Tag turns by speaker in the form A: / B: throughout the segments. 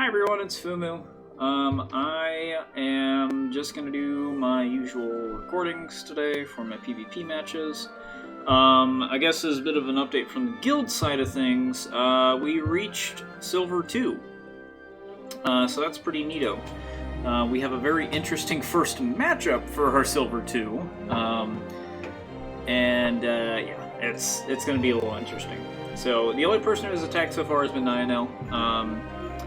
A: Hi everyone, it's Fumu. I am just going to do my usual recordings today for my PvP matches. I guess as a bit of an update from the guild side of things, we reached Silver 2. So that's pretty neato. We have a very interesting first matchup for our Silver 2. Yeah, it's going to be a little interesting. So the only person who has attacked so far has been Nyanel.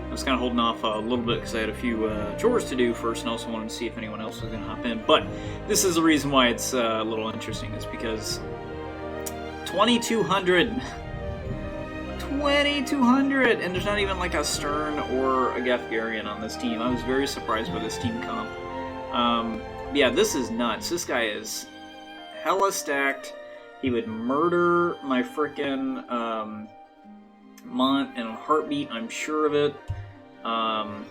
A: I was kind of holding off a little bit because I had a few chores to do first, and also wanted to see if anyone else was going to hop in. But this is the reason why it's a little interesting, is because 2,200, and there's not even like a Stern or a Gefgarian on this team. I was very surprised by this team comp. Yeah, this is nuts. This guy is hella stacked. He would murder my frickin' Mont in a heartbeat, I'm sure of it. And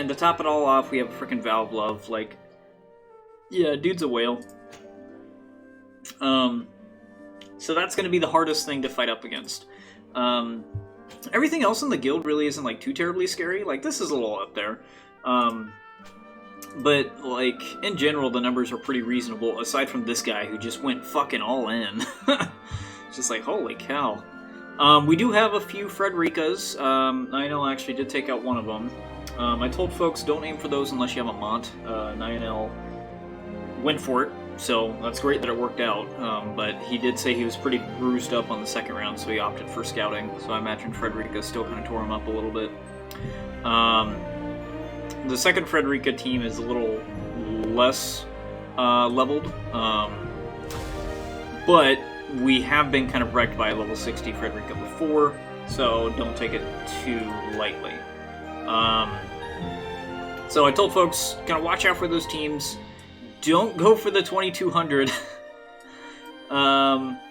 A: to top it all off, we have frickin' Valve Love. Like, yeah, dude's a whale. So that's gonna be the hardest thing to fight up against. Everything else in the guild really isn't like too terribly scary. Like, this is a little up there. But, like, in general, the numbers are pretty reasonable, aside from this guy who just went fucking all in. It's just like, holy cow. We do have a few Frederikas. Nyanel actually did take out one of them. I told folks, don't aim for those unless you have a Mont. Nyanel went for it, so that's great that it worked out. But he did say he was pretty bruised up on the second round, so he opted for scouting. So I imagine Frederica still kind of tore him up a little bit. The second Frederica team is a little less leveled, but we have been kind of wrecked by a level 60 Frederica before, so don't take it too lightly. So I told folks, kind of watch out for those teams. Don't go for the 2,200 unless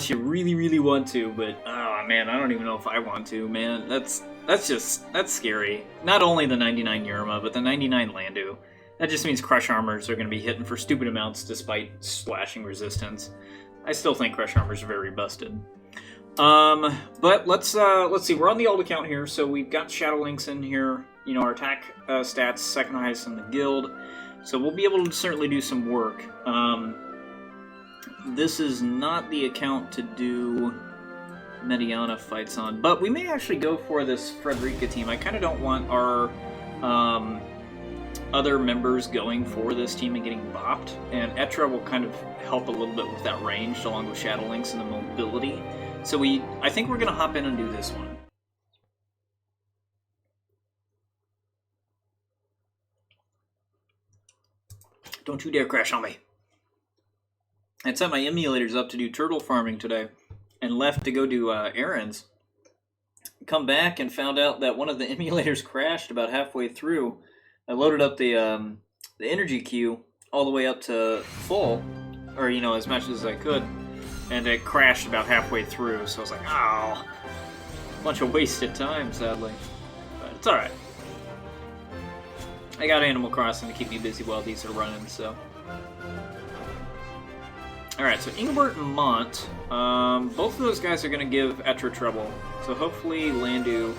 A: you really, really want to, but oh man, I don't even know if I want to, man. That's scary. Not only the 99 Yerma, but the 99 Landu. That just means Crush Armors are going to be hitting for stupid amounts despite slashing resistance. I still think Crush Armors are very busted. But let's see. We're on the old account here, so we've got Shadow Links in here. You know, our attack stats second highest in the guild, so we'll be able to certainly do some work. This is not the account to do Mediana fights on, but we may actually go for this Frederica team. I kind of don't want our other members going for this team and getting bopped, and Etra will kind of help a little bit with that range along with Shadow Links and the mobility. So I think we're going to hop in and do this one. Don't you dare crash on me. I set my emulators up to do turtle farming today and left to go do errands. Come back and found out that one of the emulators crashed about halfway through. I loaded up the energy queue all the way up to full, or you know, as much as I could, and it crashed about halfway through. So I was like, oh, bunch of wasted time, sadly. But it's all right. I got Animal Crossing to keep me busy while these are running. So, all right. So Engelbert and Mont, both of those guys are going to give Etra trouble. So hopefully Landu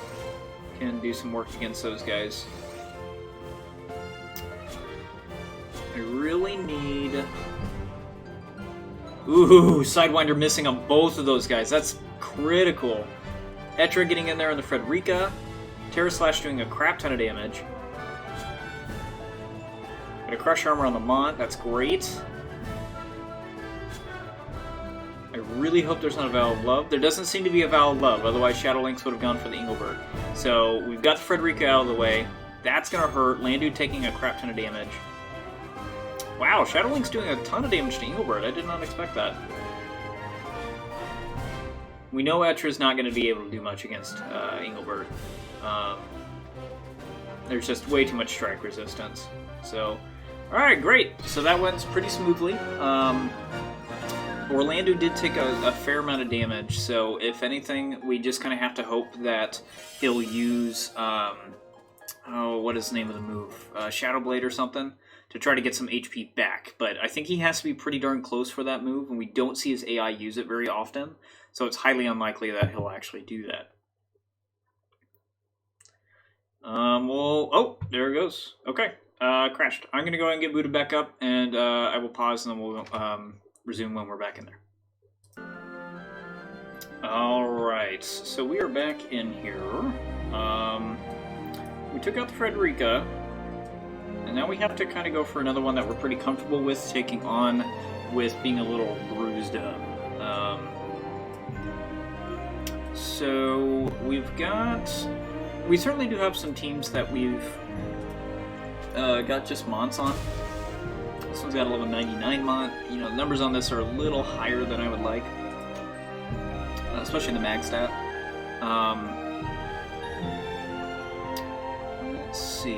A: can do some work against those guys. I really need... Ooh, Sidewinder missing on both of those guys. That's critical. Etra getting in there on the Frederica. Terra Slash doing a crap ton of damage. Got a Crush Armor on the Mont. That's great. I really hope there's not a Vow of Love. There doesn't seem to be a Vow of Love. Otherwise, Shadow Links would have gone for the Engelbert. So, we've got the Frederica out of the way. That's going to hurt. Landu taking a crap ton of damage. Wow, Shadow Link's doing a ton of damage to Engelbert. I did not expect that. We know Etra's not going to be able to do much against Engelbert. There's just way too much strike resistance. So, alright, great. So that went pretty smoothly. Orlando did take a fair amount of damage, so if anything, we just kind of have to hope that he'll use, what is the name of the move? Shadow Blade or something? To try to get some HP back, but I think he has to be pretty darn close for that move, and we don't see his AI use it very often, so it's highly unlikely that he'll actually do that. Well, oh, there it goes. Okay, crashed. I'm gonna go ahead and get booted back up, and I will pause, and then we'll resume when we're back in there. Alright, so we are back in here. We took out the Frederica, and now we have to kind of go for another one that we're pretty comfortable with taking on with being a little bruised up. So we've got... We certainly do have some teams that we've got just Monts on. This one's got a level 99 Mont. You know, the numbers on this are a little higher than I would like. Especially the mag stat. Let's see.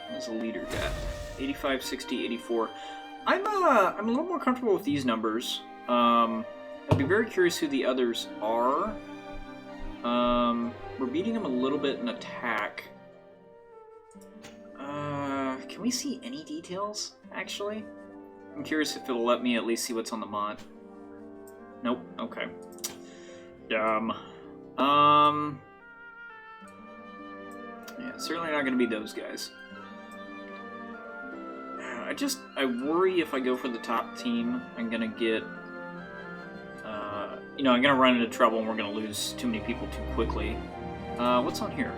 A: What's the leader got? 85, 60, 84. I'm a little more comfortable with these numbers. I'd be very curious who the others are. We're beating them a little bit in attack. Can we see any details, actually? I'm curious if it'll let me at least see what's on the mod. Nope, okay. Yeah, certainly not gonna be those guys. I worry if I go for the top team, I'm gonna get, you know, I'm gonna run into trouble and we're gonna lose too many people too quickly. What's on here?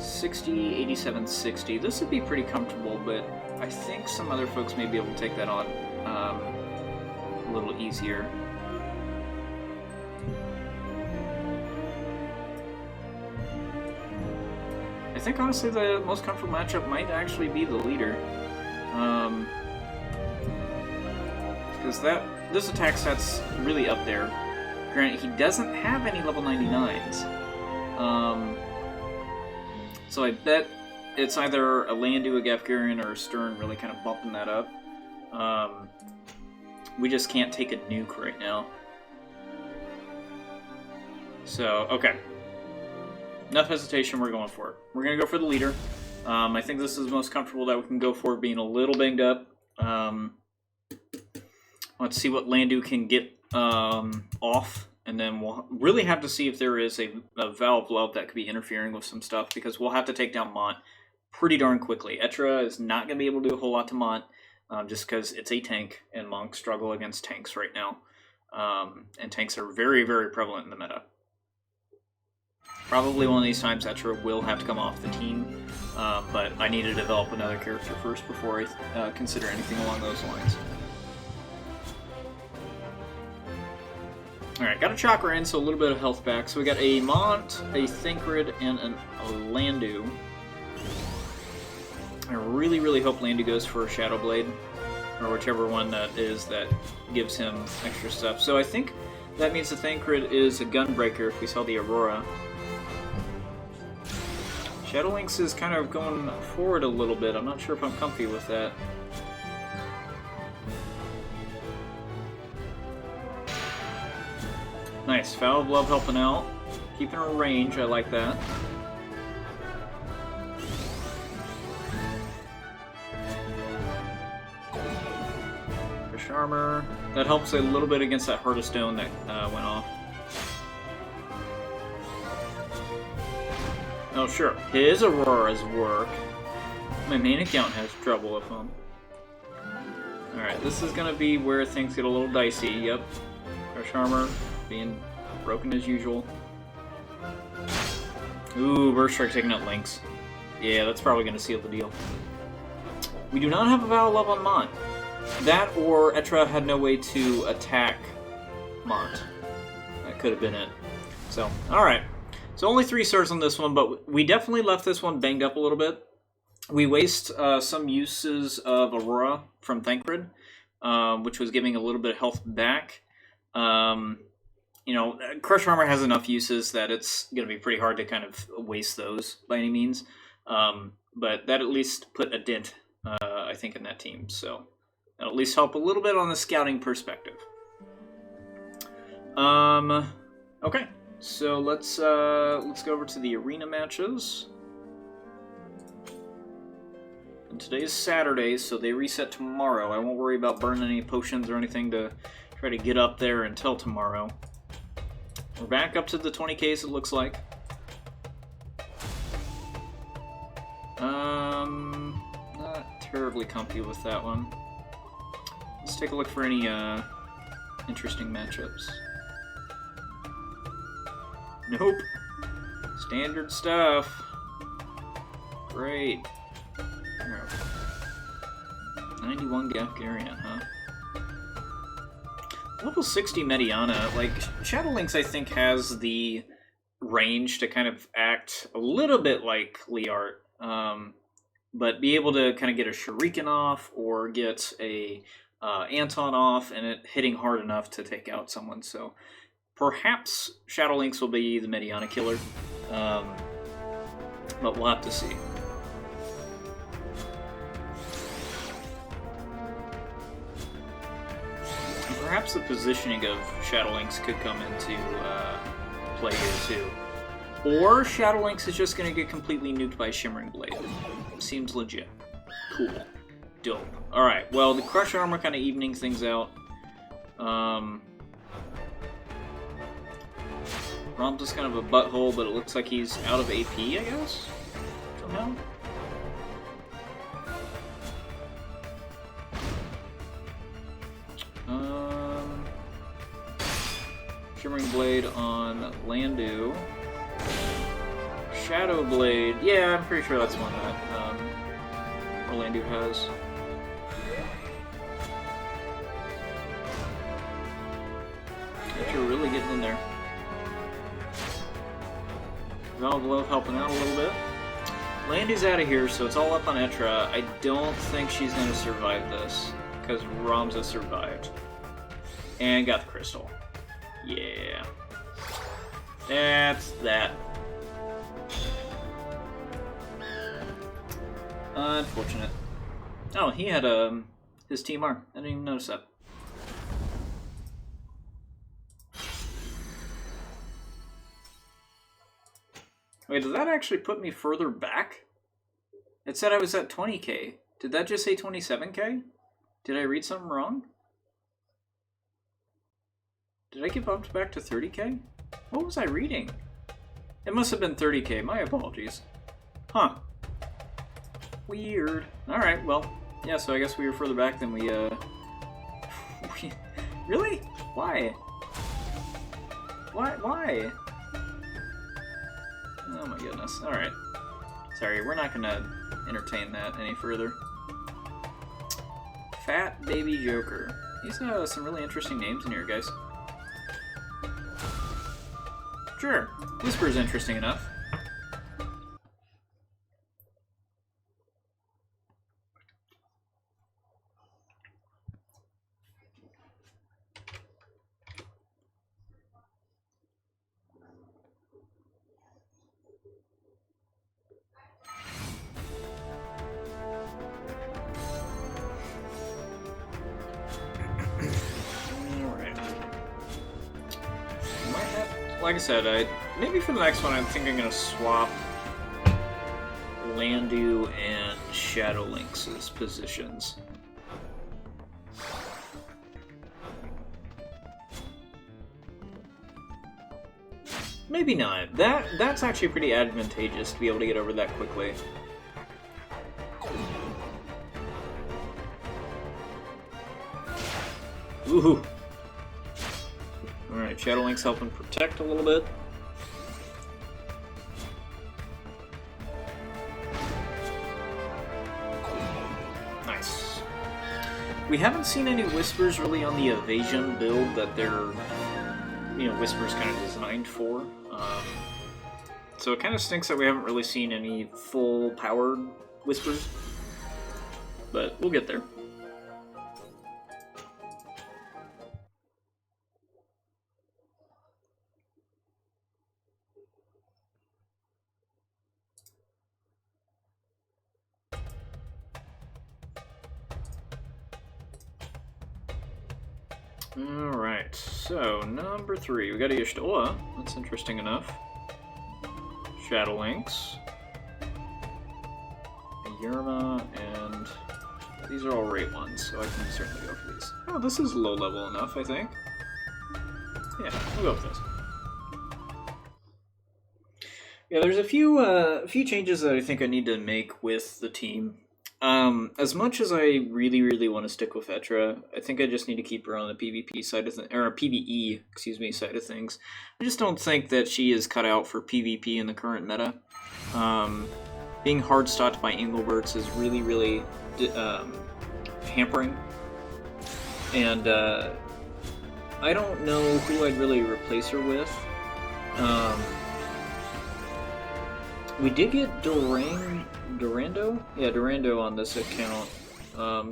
A: 60, 87, 60. This would be pretty comfortable, but I think some other folks may be able to take that on a little easier. I think honestly the most comfortable matchup might actually be the leader. Because this attack stat's really up there. Granted, he doesn't have any level 99s. So I bet it's either a Landu, a Gafgarian, or a Stern really kind of bumping that up. We just can't take a nuke right now. So, okay. Enough hesitation, we're going for it. We're going to go for the leader. I think this is the most comfortable that we can go for, being a little banged up. Let's see what Landu can get off, and then we'll really have to see if there is a Valve Love that could be interfering with some stuff, because we'll have to take down Mont pretty darn quickly. Etra is not going to be able to do a whole lot to Mont, just because it's a tank, and monks struggle against tanks right now. And tanks are very, very prevalent in the meta. Probably one of these times Etra will have to come off the team, but I need to develop another character first before I consider anything along those lines. Alright, got a Chakra in, so a little bit of health back. So we got a Mont, a Thancred, and a Landu. I really, really hope Landu goes for a Shadow Blade, or whichever one that is that gives him extra stuff. So I think that means the Thancred is a Gunbreaker if we sell the Aurora. Shadow Lynx is kind of going forward a little bit. I'm not sure if I'm comfy with that. Nice. Foul of Love helping out. Keeping her range. I like that. Fish Armor. That helps a little bit against that Heart of Stone that went off. Oh, sure. His Auroras work. My main account has trouble with them. Alright, this is going to be where things get a little dicey. Yep. Crush Armor being broken as usual. Ooh, Burst Strike taking out Lynx. Yeah, that's probably going to seal the deal. We do not have a Vow of Love on Mont. That or Etra had no way to attack Mont. That could have been it. So, alright. So only 3 stars on this one, but we definitely left this one banged up a little bit. We waste some uses of Aurora from Thancred, which was giving a little bit of health back. You know, Crush Armor has enough uses that it's going to be pretty hard to kind of waste those by any means. But that at least put a dent, I think, in that team. So that'll at least help a little bit on the scouting perspective. Okay. So let's go over to the arena matches. And today's Saturday, so they reset tomorrow. I won't worry about burning any potions or anything to try to get up there until tomorrow. We're back up to the 20Ks, it looks like. Not terribly comfy with that one. Let's take a look for any interesting matchups. Nope. Standard stuff. Great. 91 Gafgarian, huh? Level 60 Mediana, like, Shadow Lynx I think has the range to kind of act a little bit like Liart, but be able to kind of get a Shuriken off or get a Anton off and it hitting hard enough to take out someone, so perhaps Shadow Lynx will be the Mediana killer, but we'll have to see. Perhaps the positioning of Shadow Lynx could come into play here too. Or Shadow Lynx is just going to get completely nuked by Shimmering Blade. Seems legit. Cool. Dope. Alright, well, the Crush Armor kind of evening things out. Rom's just kind of a butthole, but it looks like he's out of AP, I guess? Somehow? Shimmering Blade on Landu. Shadow Blade. Yeah, I'm pretty sure that's one that Landu has. But you're really getting in there. Valve Love helping out a little bit. Landu's out of here, so it's all up on Etra. I don't think she's going to survive this, because Ramza survived. And got the crystal. Yeah. That's that. Unfortunate. Oh, he had his Team R. I didn't even notice that. Wait, did that actually put me further back? It said I was at 20k. Did that just say 27k? Did I read something wrong? Did I get bumped back to 30k? What was I reading? It must have been 30k. My apologies. Huh. Weird. Alright, well, yeah, so I guess we were further back than we, Really? Why? Why? Oh my goodness. Alright. Sorry, we're not gonna entertain that any further. Fat Baby Joker. He's some really interesting names in here, guys. Sure. Whisper's interesting enough. Like I said, maybe for the next one, I think I'm going to swap Landu and Shadow Lynx's positions. Maybe not. That's actually pretty advantageous to be able to get over that quickly. Ooh. Alright, Shadow Lynx helping protect a little bit. Nice. We haven't seen any Whispers really on the Evasion build that they're, Whispers kind of designed for. So it kind of stinks that we haven't really seen any full-powered Whispers. But we'll get there. Alright, so number 3, we got a Y'shtoa. That's interesting enough. Shadow Lynx. A Yerma, and these are all rate ones, so I can certainly go for these. Oh, this is low level enough, I think. Yeah, we'll go with this. Yeah, there's a few changes that I think I need to make with the team. As much as I really, really want to stick with Etra, I think I just need to keep her on the PvP side of or PvE, excuse me, side of things. I just don't think that she is cut out for PvP in the current meta. Being hard stopped by Engelberts is really, really hampering, and I don't know who I'd really replace her with. We did get Durando? Yeah, Durando on this account.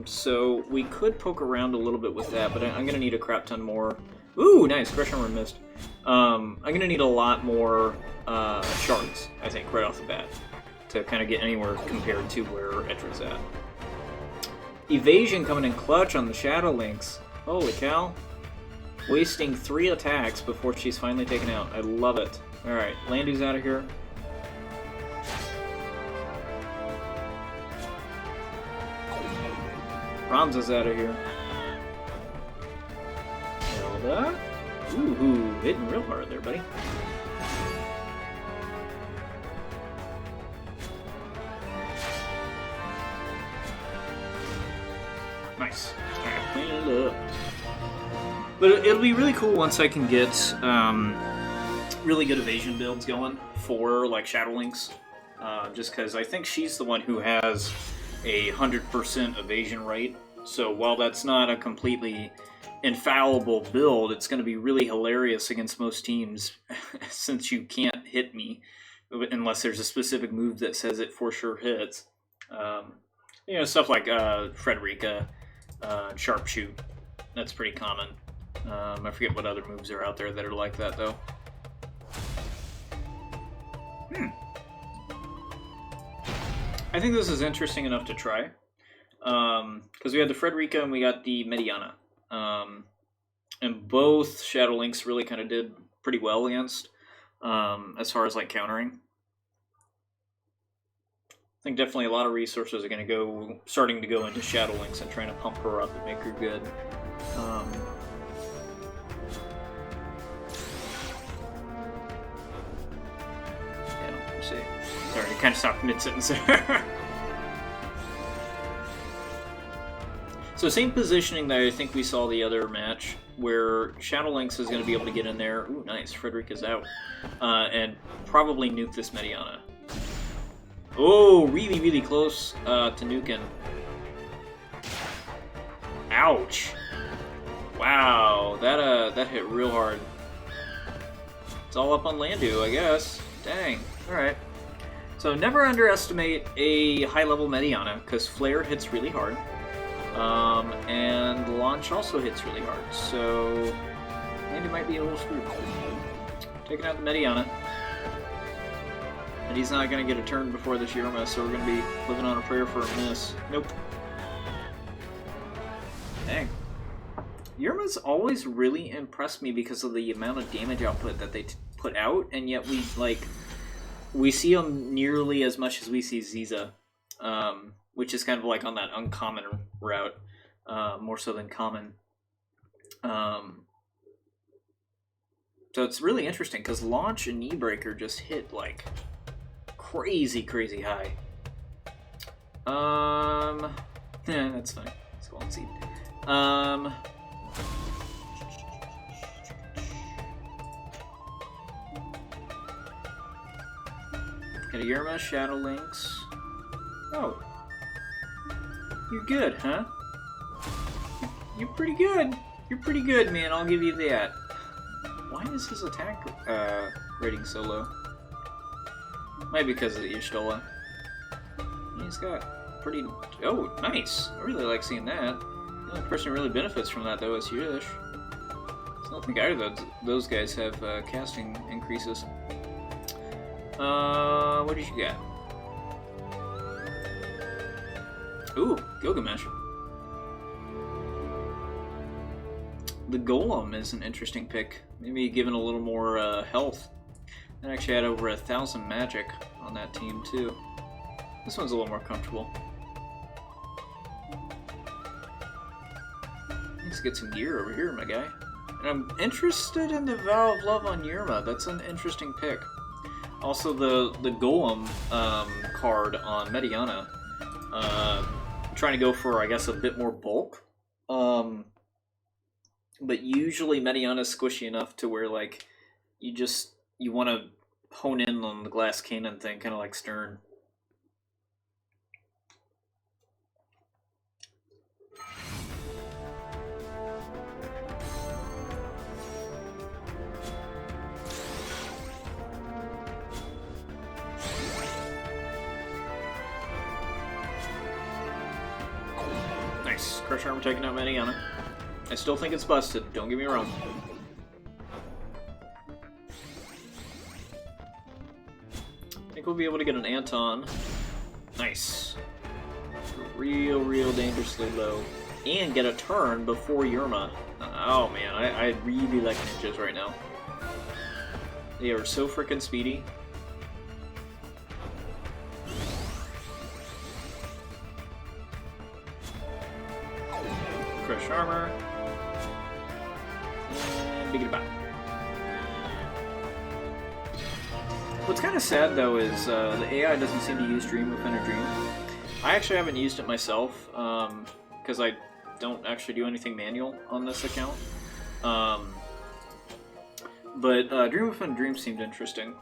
A: So we could poke around a little bit with that, but I'm going to need a crap ton more. Ooh, nice. Crush Armor missed. I'm going to need a lot more shards, I think, right off the bat, to kind of get anywhere compared to where Etra's at. Evasion coming in clutch on the Shadow Lynx. Holy cow. Wasting 3 attacks before she's finally taken out. I love it. Alright, Landu's out of here. Ramza's out of here. Zelda. Ooh, hitting real hard there, buddy. Nice. Alright, clean it up. But it'll be really cool once I can get really good evasion builds going for like Shadow Lynx. Just because I think she's the one who has a 100% evasion rate. So while that's not a completely infallible build, it's going to be really hilarious against most teams since you can't hit me unless there's a specific move that says it for sure hits. You know, stuff like Frederica, Sharpshoot. That's pretty common. I forget what other moves are out there that are like that, though. I think this is interesting enough to try. Because we had the Frederica and we got the Mediana. And both Shadow Lynx really kind of did pretty well against, as far as like countering. I think definitely a lot of resources are going to starting to go into Shadow Lynx and trying to pump her up and make her good. See. Sorry, I kind of stopped mid-sentence there. So same positioning that I think we saw the other match, where Shadow Lynx is going to be able to get in there. Ooh, nice. Frederick is out. And probably nuke this Mediana. Oh, really, really close to nuking. Ouch. Wow, that hit real hard. It's all up on Landu, I guess. Dang. Alright. So never underestimate a high-level Mediana, because Flare hits really hard. And Launch also hits really hard, so Landu might be a little screwed. Taking out the Mediana. And he's not going to get a turn before this Yerma, so we're going to be living on a prayer for a miss. Nope. Dang. Yerma's always really impressed me because of the amount of damage output that they put out, and yet we see them nearly as much as we see Ziza, which is kind of like on that uncommon route, more so than common. So it's really interesting because Launch and Kneebreaker just hit like crazy high. Yeah, that's fine. Let's go and see. Got a Yerma, Shadow Lynx. Oh. You're good, huh? You're pretty good. You're pretty good, man. I'll give you that. Why is his attack rating so low? Might be because of the Y'shtola. He's got pretty... Oh, nice. I really like seeing that. The only person who really benefits from that, though, is Yudish. I don't think either of those guys have casting increases. What did you get? Ooh, Gilgamesh. The Golem is an interesting pick. Maybe given a little more health. It actually had over 1,000 magic on that team, too. This one's a little more comfortable. Let's get some gear over here, my guy. And I'm interested in the Vow of Love on Yerma. That's an interesting pick. Also, the Golem card on Mediana. Trying to go for, I guess, a bit more bulk. But usually Mediana's squishy enough to where, like, you want to hone in on the glass cannon thing, kind of like Stern. Nice. Crush Armor taking out Mediana. I still think it's busted, don't get me wrong. I think we'll be able to get an Anton. Nice. Real dangerously low. And get a turn before Yerma. Oh man, I really like ninjas right now. They are so freaking speedy. Crush Armor. And Big Bop. What's kind of sad though is the AI doesn't seem to use Dream Within a Dream. I actually haven't used it myself because I don't actually do anything manual on this account. But Dream Within a Dream seemed interesting.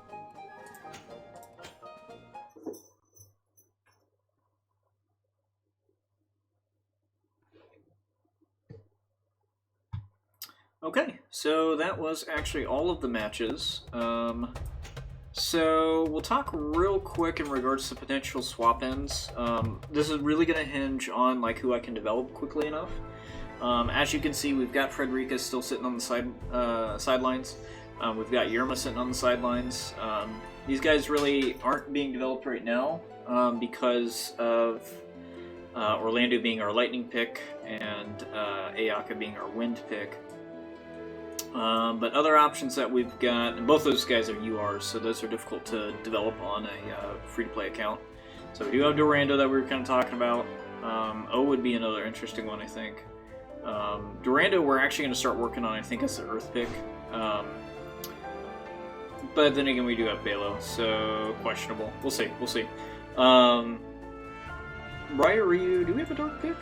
A: Okay, so that was actually all of the matches. So we'll talk real quick in regards to potential swap-ins. This is really going to hinge on like who I can develop quickly enough. As you can see, we've got Frederica still sitting on the sidelines. We've got Yerma sitting on the sidelines. These guys really aren't being developed right now because of Orlando being our lightning pick and Ayaka being our wind pick. But other options that we've got, and both those guys are URs, so those are difficult to develop on a free-to-play account. So we do have Durando that we were kind of talking about. O would be another interesting one, I think. Durando we're actually going to start working on, I think, as the Earth pick. But then again, we do have Balo, so questionable. We'll see, we'll see. Ryu, do we have a Dark pick?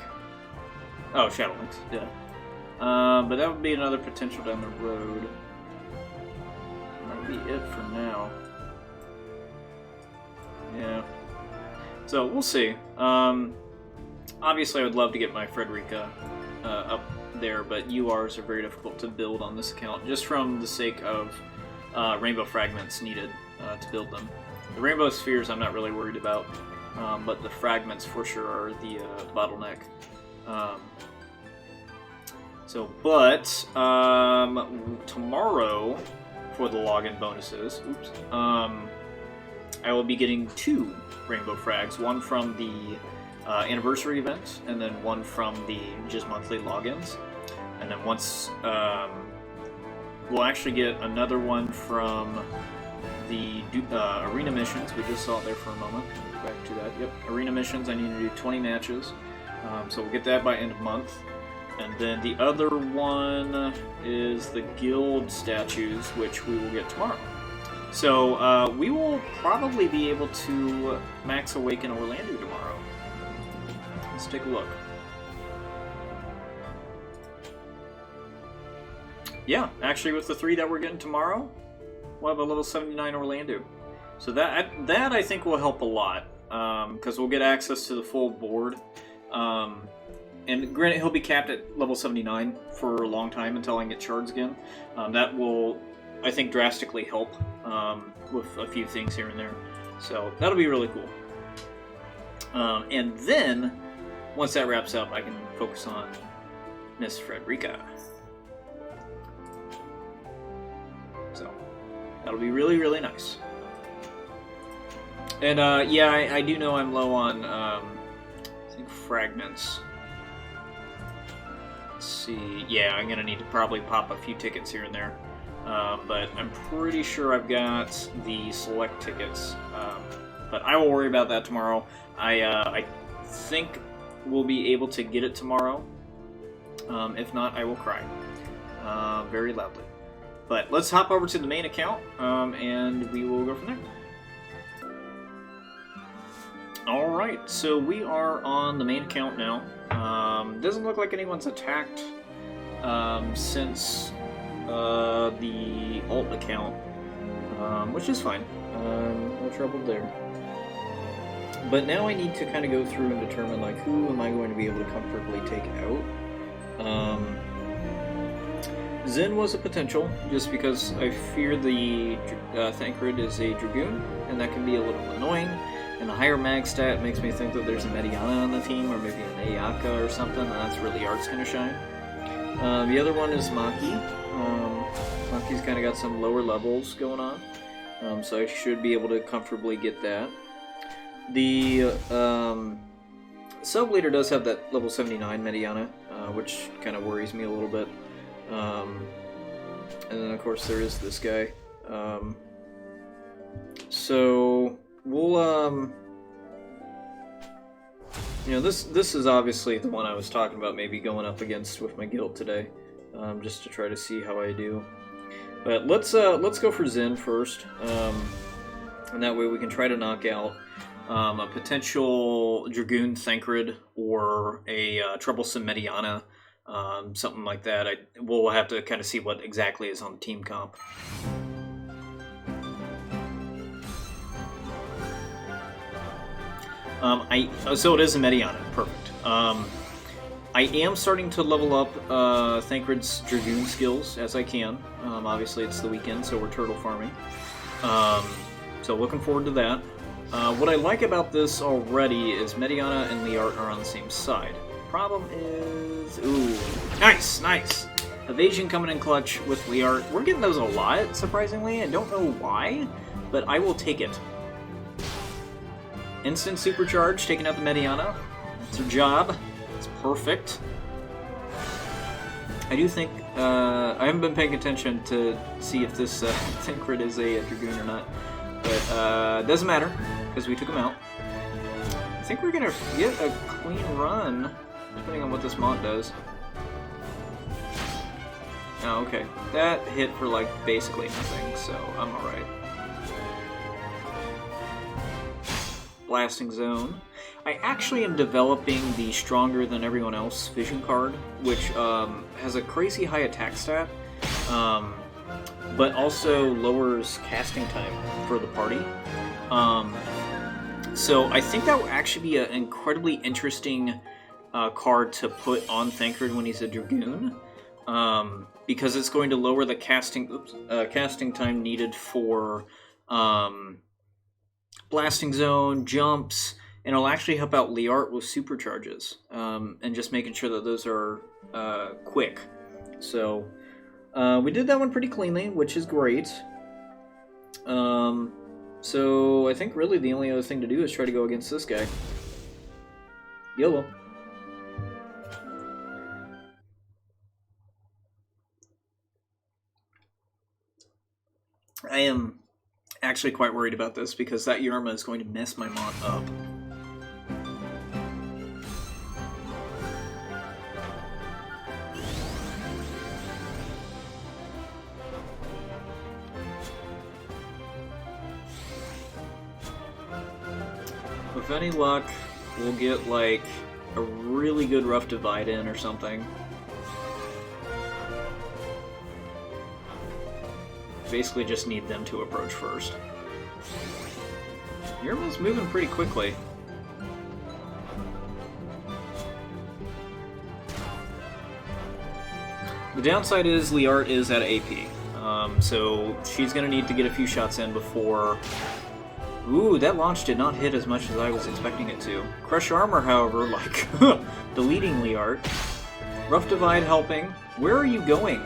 A: Oh, Shadowlands, yeah. But that would be another potential down the road. Might be it for now. Yeah. So, we'll see. Obviously, I would love to get my Frederica up there, but URs are very difficult to build on this account, just from the sake of rainbow fragments needed to build them. The rainbow spheres I'm not really worried about, but the fragments for sure are the bottleneck. Tomorrow, for the login bonuses, I will be getting 2 rainbow frags, one from the anniversary event, and then one from the just monthly logins. And then once, we'll actually get another one from the arena missions. We just saw it there for a moment. Go back to that. Yep, arena missions. I need to do 20 matches, so we'll get that by end of month. And then the other one is the guild statues, which we will get tomorrow. So we will probably be able to max awaken Orlando tomorrow. Let's take a look. Yeah, actually with the 3 that we're getting tomorrow, we'll have a level 79 Orlando. So that I think will help a lot, because we'll get access to the full board. And granted, he'll be capped at level 79 for a long time until I can get shards again. That will, I think, drastically help with a few things here and there. So that'll be really cool. And then, once that wraps up, I can focus on Miss Frederica. So that'll be really nice. And yeah, I do know I'm low on, I think, fragments. Let's see. Yeah, I'm gonna need to probably pop a few tickets here and there, but I'm pretty sure I've got the select tickets. But I will worry about that tomorrow. I think we'll be able to get it tomorrow. If not, I will cry very loudly. But let's hop over to the main account, and we will go from there. Alright, so we are on the main account now. Doesn't look like anyone's attacked since the alt account, which is fine. No trouble there. But now I need to kind of go through and determine, like, who am I going to be able to comfortably take out. Zen was a potential, just because I fear the Thancred is a Dragoon, and that can be a little annoying. And the higher mag stat makes me think that there's a Mediana on the team, or maybe an Ayaka or something, and that's where the art's going to shine. The other one is Maki. Maki's kind of got some lower levels going on, so I should be able to comfortably get that. The sub-leader does have that level 79 Mediana, which kind of worries me a little bit. And then, of course, there is this guy. So we'll, you know, this is obviously the one I was talking about maybe going up against with my guild today, just to try to see how I do. But let's go for Zen first, and that way we can try to knock out a potential Dragoon Thancred or a troublesome Mediana, something like that. We'll have to kind of see what exactly is on the team comp. So it is a Mediana, perfect. I am starting to level up Thancred's Dragoon skills as I can. Obviously it's the weekend, so we're turtle farming. So looking forward to that. What I like about this already is Mediana and Liart are on the same side. Problem is... Ooh. Nice! Nice! Evasion coming in clutch with Liart. We're getting those a lot, surprisingly. I don't know why, but I will take it. Instant supercharge, taking out the Mediana. It's her job. It's perfect. I do think... I haven't been paying attention to see if this Thancred is a Dragoon or not. But doesn't matter, because we took him out. I think we're going to get a clean run, depending on what this mod does. Oh, okay. That hit for, like, basically nothing, so I'm alright. Blasting Zone. I actually am developing the Stronger Than Everyone Else vision card, which has a crazy high attack stat, but also lowers casting time for the party. So I think that will actually be an incredibly interesting card to put on Thancred when he's a Dragoon, because it's going to lower the casting time needed for Blasting Zone, jumps, and it'll actually help out Liart with supercharges, and just making sure that those are quick. So we did that one pretty cleanly, which is great. So I think really the only other thing to do is try to go against this guy. YOLO. I am actually quite worried about this because that Yerma is going to mess my mod up. With any luck, we'll get like a really good rough divide in or something. Basically just need them to approach first. Yerma's moving pretty quickly. The downside is Liart is at AP, so she's going to need to get a few shots in before... Ooh, that launch did not hit as much as I was expecting it to. Crush Armor, however, like, deleting Liart. Rough Divide helping. Where are you going?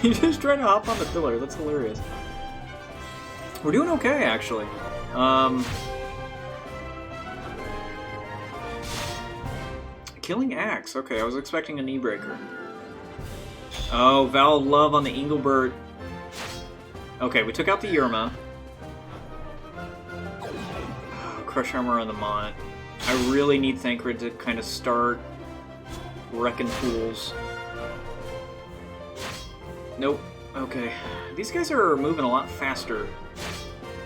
A: He's just trying to hop on the pillar. That's hilarious. We're doing okay, actually. Killing Axe. Okay, I was expecting a knee breaker. Oh, Val Love on the Engelbert. Okay, we took out the Yerma. Crush Armor on the Mont. I really need Thancred to kind of start wrecking fools. Nope. Okay. These guys are moving a lot faster,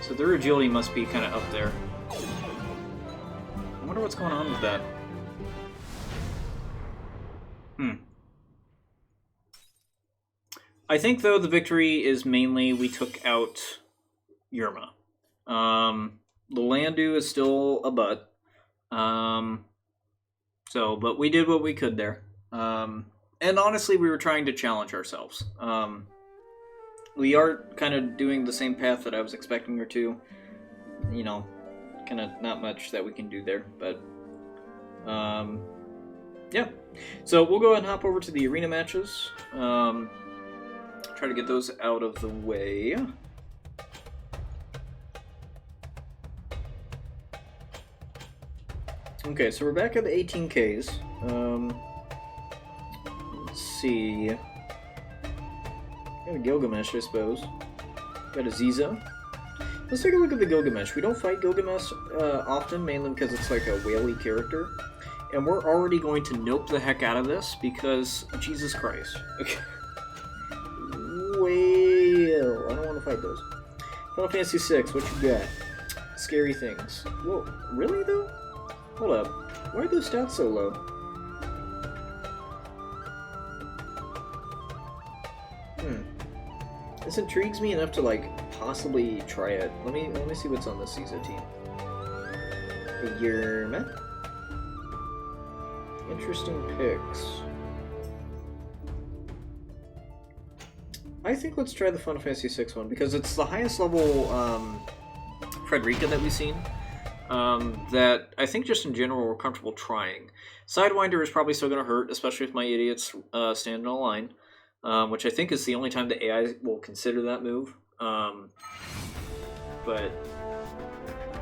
A: so their agility must be kind of up there. wonder what's going on with that. I think, though, the victory is mainly we took out Yerma. The Landu is still a butt. But we did what we could there. And honestly, we were trying to challenge ourselves. We are kind of doing the same path that I was expecting her to. You know, kind of not much that we can do there, but yeah. So we'll go ahead and hop over to the arena matches. Try to get those out of the way. Okay, so we're back at the 18Ks. Let's see. Got a Gilgamesh, I suppose. Got a Ziza. Let's take a look at the Gilgamesh. We don't fight Gilgamesh often, mainly because it's like a whaley character. And we're already going to nope the heck out of this because, Jesus Christ. Okay. Whale. I don't want to fight those. Final Fantasy VI, what you got? Scary things. Whoa, really though? Hold up. Why are those stats so low? This intrigues me enough to like possibly try it. Let me see what's on the CISO team. A Yerma. Interesting picks. I think let's try the Final Fantasy VI one because it's the highest level Frederica that we've seen. That I think just in general we're comfortable trying. Sidewinder is probably still going to hurt, especially if my idiots stand in a line. Which I think is the only time the AI will consider that move. But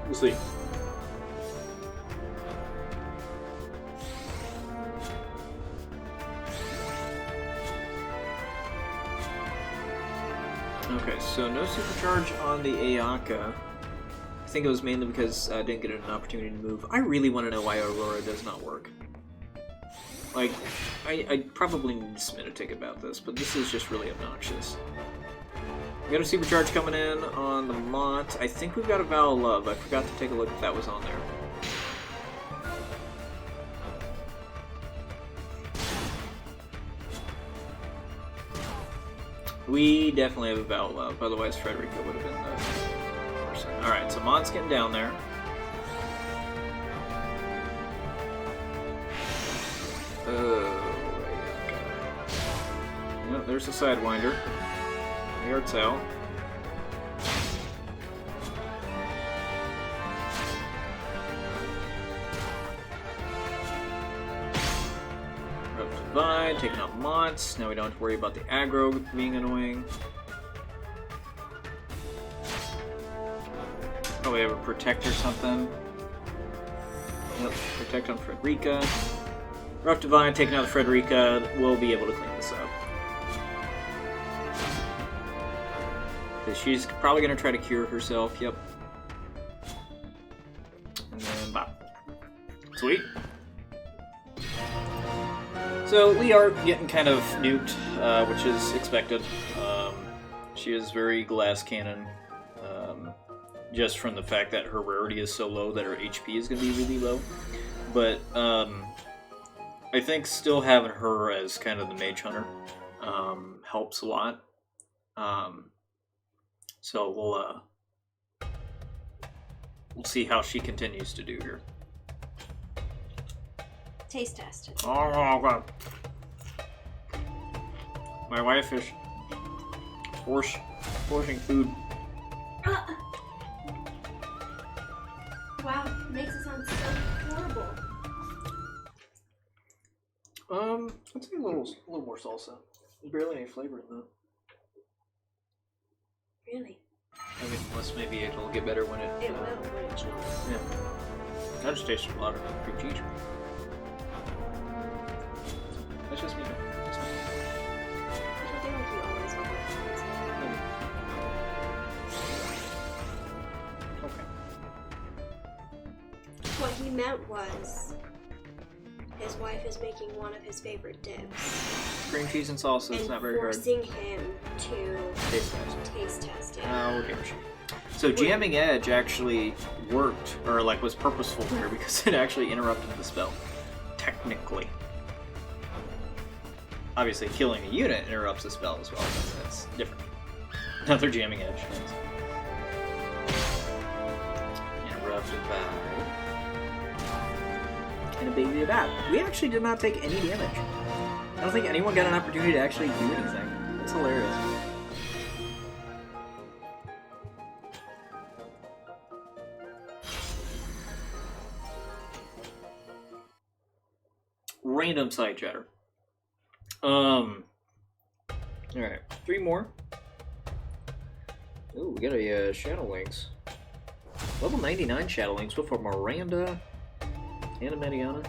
A: we'll see. Okay, so no supercharge on the Ayaka. I think it was mainly because I didn't get an opportunity to move. I really want to know why Aurora does not work. Like, I probably need to submit a ticket about this, but this is just really obnoxious. We got a supercharge coming in on the Mont. I think we've got a Vow of Love. I forgot to take a look if that was on there. We definitely have a Vow of Love, otherwise Frederica would have been the person. Alright, so Mont's getting down there. Yep, there's a Sidewinder. The art's out. Divide, taking out Mots. Now we don't have to worry about the aggro being annoying. Probably have a Protect or something. Yep, Protect on Frederica. Rough Divine, taking out the Frederica, we'll be able to clean this up. She's probably going to try to cure herself, yep. And then bop. Sweet. So we are getting kind of nuked, which is expected. She is very glass cannon, just from the fact that her rarity is so low that her HP is going to be really low. But I think still having her as kind of the mage hunter helps a lot. So we'll see how she continues to do here.
B: Taste test.
A: Oh God! My wife is forcing food.
B: Wow, makes it sound so horrible.
A: I'd say a little more salsa. There's barely any flavor in that.
B: Really?
A: I mean, unless maybe it'll get better when it.
B: It will when it chills.
A: Yeah. I just tasted a lot of cream cheese. That's just me. That's me.
B: I feel like you always overpromise.
A: Okay.
B: What he meant was his wife is making one of his favorite dips.
A: Cream cheese and salsa is not very hard.
B: Forcing him to
A: Taste test.
B: taste test it.
A: We'll give it a shot. So jamming edge actually worked, or like was purposeful there because it actually interrupted the spell. Technically. Obviously killing a unit interrupts the spell as well, but that's different. Another jamming edge. Thanks. Interrupted by... and a baby bat. We actually did not take any damage. I don't think anyone got an opportunity to actually do anything. That's hilarious. Random side chatter. Alright, 3 more. Ooh, we got a Shadow Lynx. Level 99 Shadow Lynx with a Miranda and a Mediana.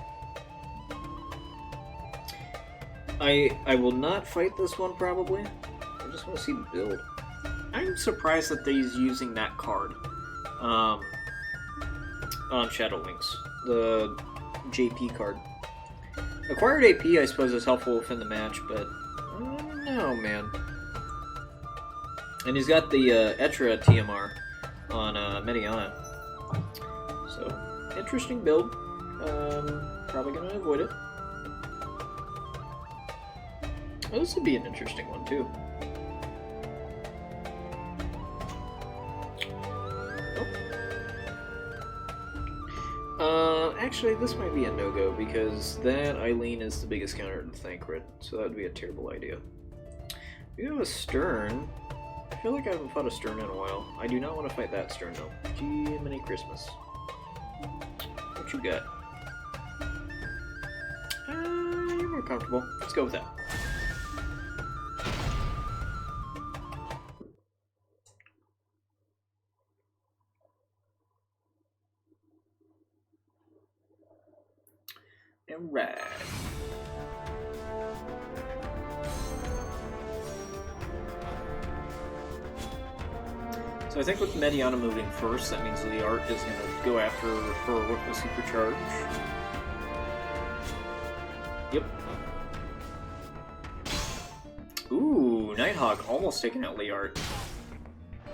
A: I will not fight this one probably. I just want to see the build. I'm surprised that he's using that card on Shadow Lynx, the JP card. Acquired AP, I suppose, is helpful within the match, but I don't know, man. And he's got the Etra TMR on Mediana. So, interesting build. Probably gonna avoid it. Oh, this would be an interesting one, too. Actually, this might be a no-go, because that Eileen is the biggest counter to Thancred, so that would be a terrible idea. We have a Stern. I feel like I haven't fought a Stern in a while. I do not want to fight that Stern, though. Jiminy Christmas. What you got? You're more comfortable. Let's go with that. Alright. So I think with Mediana moving first, that means the art is going to go after her with the supercharge. Yep. Ooh, Nighthawk almost taking out Liart.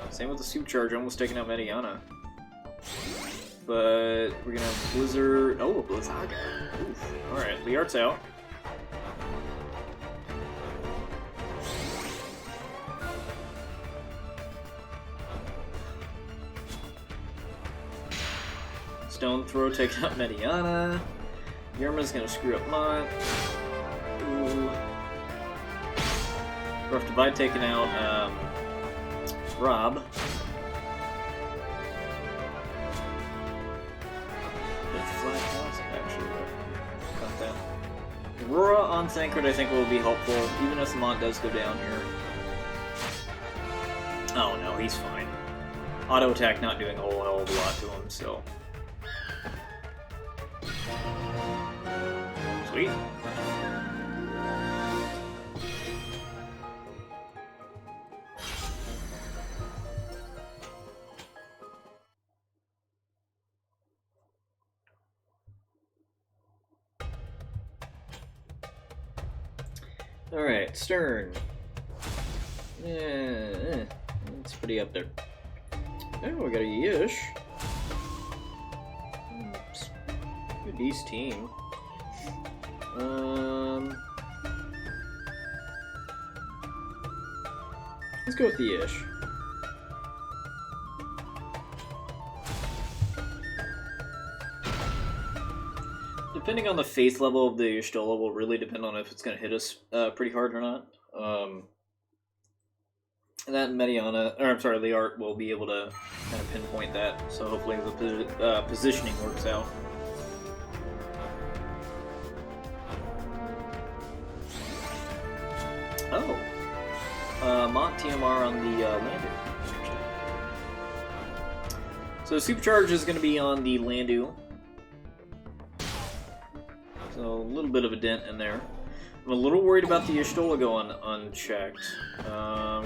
A: Same with the supercharge, almost taking out Mediana. But we're gonna have Blizzard. Oh, Blizzaga. Oof. Alright, Liart's out. Stone Throw taking out Mediana. Yerma's gonna screw up Mont. Ooh. Rough Divide taking out Rob. Aurora on Thancred I think will be helpful, even if Mont does go down here. Oh no, he's fine. Auto attack not doing a whole hell of a lot to him, so. Sweet. Alright, Stern. Yeah, it's pretty up there. Oh, we got a Yish. Good East team. Let's go with the Yish. Depending on the faith level of the Y'shtola will really depend on if it's going to hit us pretty hard or not. And that Mediana, or I'm sorry, Liart will be able to kind of pinpoint that. So hopefully the positioning works out. Oh, Mont TMR on the Landu. So Supercharge is going to be on the Landu. So a little bit of a dent in there. I'm a little worried about the Y'shtola going unchecked.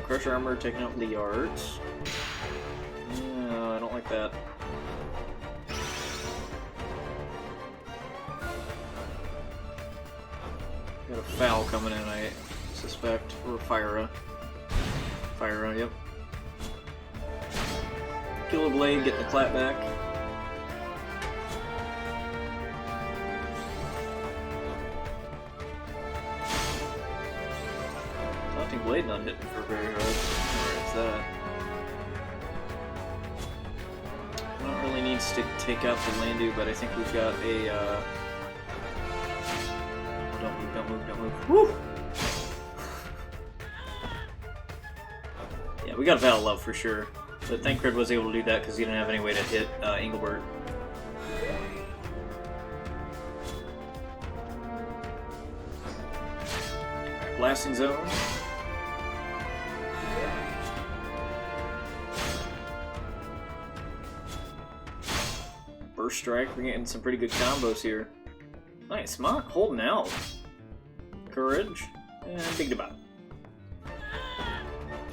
A: Crush Armor taking out Liart. Yeah, I don't like that. Got a foul coming in, I suspect. Or Fyra. Fyra, yep. Kill a blade, get the clap back. Taunting blade not hitting for very hard. Alright, that. Not really needs to take out the Landu, but I think we've got a don't move, don't move, don't move. Woo! Yeah, we got Battle Love for sure. But Thancred was able to do that because he didn't have any way to hit Engelbert. Right, blasting zone. Burst strike. We're getting some pretty good combos here. Nice. Mott holding out. Courage. And big debate.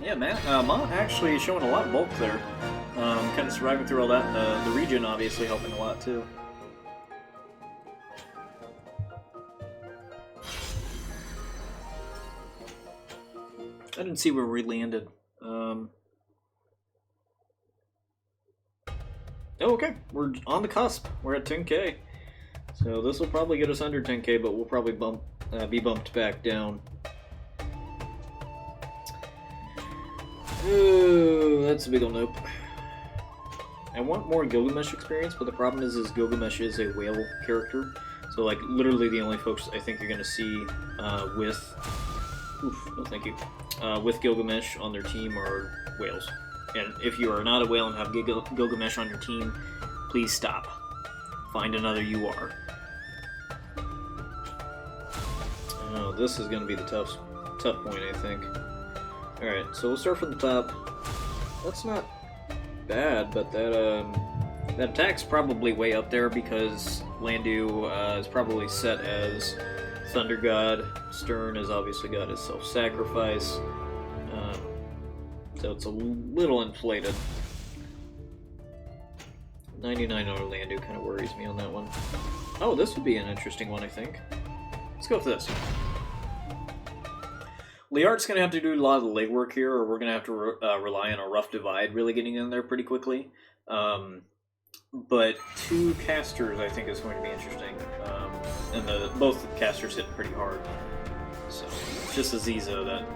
A: Yeah, Mott actually showing a lot of bulk there. Kind of surviving through all that, and the region obviously helping a lot too. I didn't see where we landed. Oh, okay, we're on the cusp. We're at 10K. So this will probably get us under 10K, but we'll probably be bumped back down. Ooh, that's a big ol' nope. I want more Gilgamesh experience, but the problem is Gilgamesh is a whale character. So, like, literally the only folks I think you're going to see with... Oof, no thank you. With Gilgamesh on their team are whales. And if you are not a whale and have Gilgamesh on your team, please stop. Find another UR. Oh, this is going to be the tough point, I think. Alright, so we'll start from the top. That's not bad, but that attack's probably way up there because Landu is probably set as Thunder God. Stern has obviously got his self-sacrifice. So it's a little inflated. 99 on Landu kind of worries me on that one. Oh, this would be an interesting one, I think. Let's go with this. Liart's going to have to do a lot of the legwork here, or we're going to have to rely on a Rough Divide really getting in there pretty quickly. But two casters, I think, is going to be interesting. And both casters hit pretty hard. So it's just Aziza that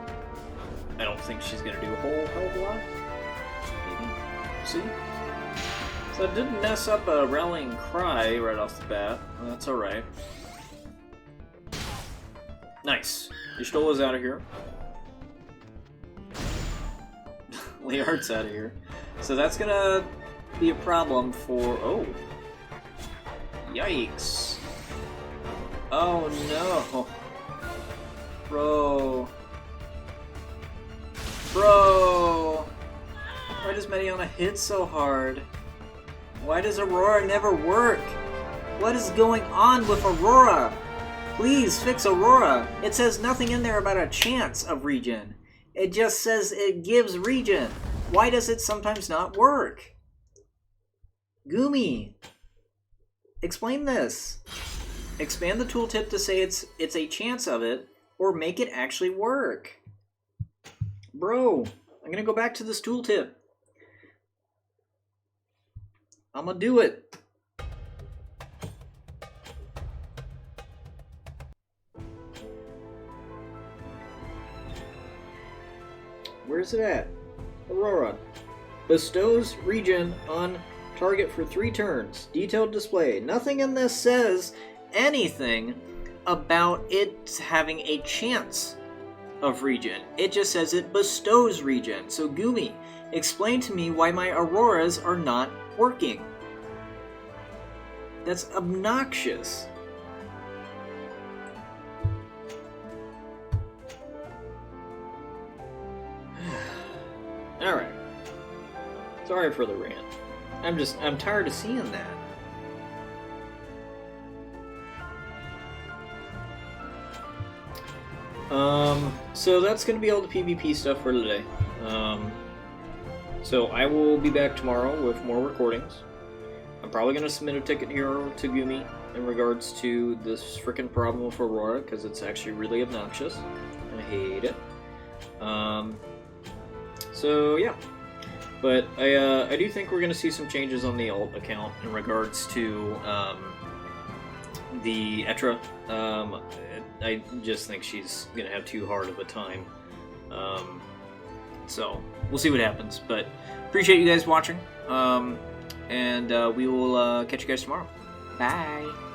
A: I don't think she's going to do a whole hell of a lot. Maybe. See? So I did mess up a Rallying Cry right off the bat. Well, that's alright. Nice. Y'shtola's out of here. Liart's out of here. So that's gonna be a problem for... Oh. Yikes. Oh no. Bro. Bro. Why does Mediana hit so hard? Why does Aurora never work? What is going on with Aurora? Please fix Aurora. It says nothing in there about a chance of regen. It just says it gives regen. Why does it sometimes not work? Gumi, explain this. Expand the tooltip to say it's a chance of it, or make it actually work. Bro, I'm gonna go back to this tooltip. I'm gonna do it. Where's it at? Aurora. Bestows regen on target for 3 turns. Detailed display. Nothing in this says anything about it having a chance of regen. It just says it bestows regen. So Gumi, explain to me why my Auroras are not working. That's obnoxious. Alright. Sorry for the rant. I'm tired of seeing that. So that's going to be all the PvP stuff for today. So I will be back tomorrow with more recordings. I'm probably going to submit a ticket here to Gumi in regards to this frickin' problem with Aurora, because it's actually really obnoxious. I hate it. So yeah. But I do think we're going to see some changes on the alt account in regards to the Etra. I just think she's going to have too hard of a time. So we'll see what happens. But appreciate you guys watching. And we will catch you guys tomorrow. Bye.